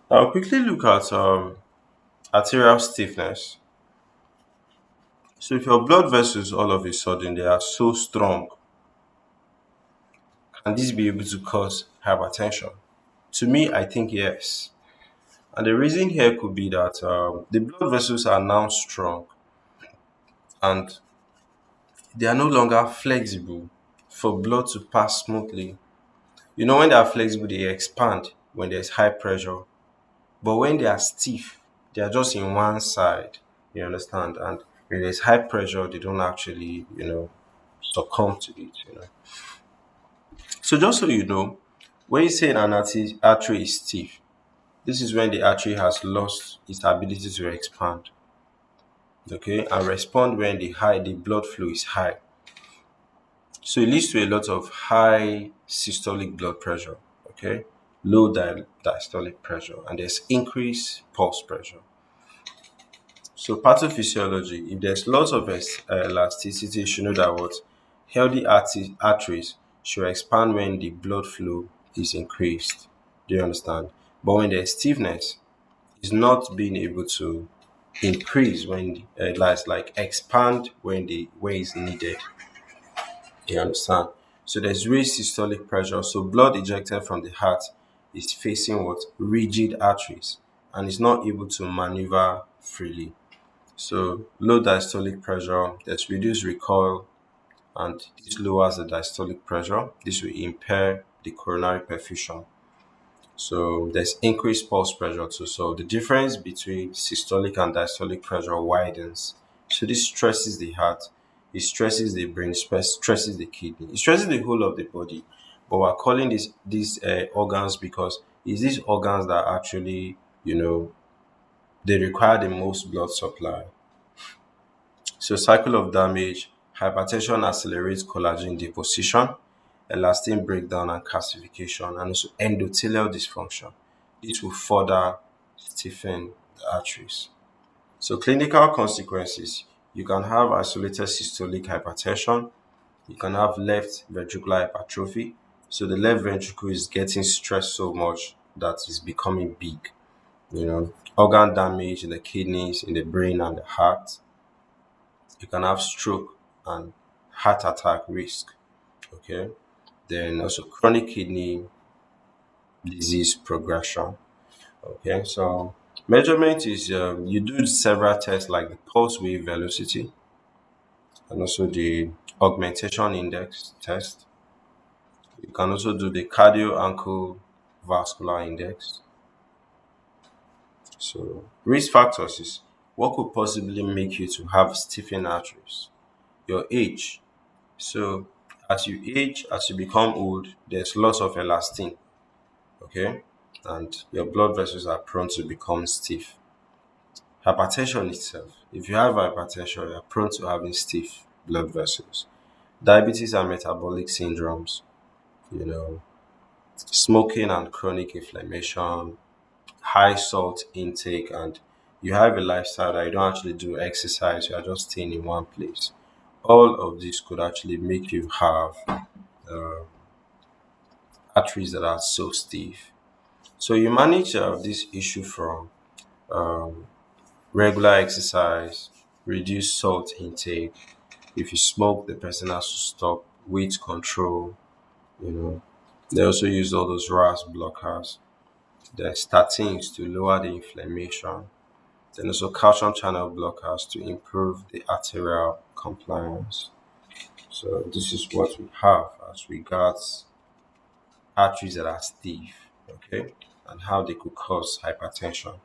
I'll quickly look at arterial stiffness. So if your blood vessels all of a sudden they are so strong, can this be able to cause hypertension? To me, I think yes. And the reason here could be that the blood vessels are now strong and they are no longer flexible for blood to pass smoothly. You know, when they are flexible, they expand when there's high pressure. But when they are stiff, they are just in one side. You understand? And when there's high pressure, they don't actually, succumb to it. So just so you know, when you say an artery is stiff, this is when the artery has lost its ability to expand, okay, and respond when the blood flow is high. So it leads to a lot of high systolic blood pressure, okay, low diastolic pressure, and there's increased pulse pressure. So pathophysiology, if there's lots of elasticity, you should know that what healthy arteries should expand when the blood flow is increased. Do you understand? But when there's stiffness, it's not being able to increase when like expand when it's needed. You understand? So there's raised systolic pressure. So blood ejected from the heart is facing what rigid arteries and is not able to maneuver freely. So low diastolic pressure, there's reduced recoil, and this lowers the diastolic pressure. This will impair the coronary perfusion. So there's increased pulse pressure too. So the difference between systolic and diastolic pressure widens. So this stresses the heart, it stresses the brain, stresses the kidney, it stresses the whole of the body. But we're calling these organs because it's these organs that actually, they require the most blood supply. So cycle of damage, hypertension accelerates collagen deposition, elastin breakdown and calcification, and also endothelial dysfunction. This will further stiffen the arteries. So clinical consequences, you can have isolated systolic hypertension, you can have left ventricular hypertrophy. So the left ventricle is getting stressed so much that it's becoming big. Organ damage in the kidneys, in the brain and the heart. You can have stroke and heart attack risk. Okay. Then also chronic kidney disease progression. Okay. So measurement is you do several tests like the pulse wave velocity and also the augmentation index test. You can also do the cardio ankle vascular index. So risk factors is what could possibly make you to have stiffened arteries. Your age. So as you age, as you become old, there's lots of elastin, okay? And your blood vessels are prone to become stiff. Hypertension itself. If you have hypertension, you're prone to having stiff blood vessels. Diabetes and metabolic syndromes, you know, smoking and chronic inflammation, high salt intake, and you have a lifestyle that you don't actually do exercise, you are just staying in one place. All of this could actually make you have arteries that are so stiff. So you manage this issue from regular exercise, reduce salt intake. If you smoke, the person has to stop. Weight control, you know. They also use all those RAS blockers. The statins to lower the inflammation. Then also calcium channel blockers to improve the arterial compliance. So this is what we have as regards arteries that are stiff, okay, and how they could cause hypertension.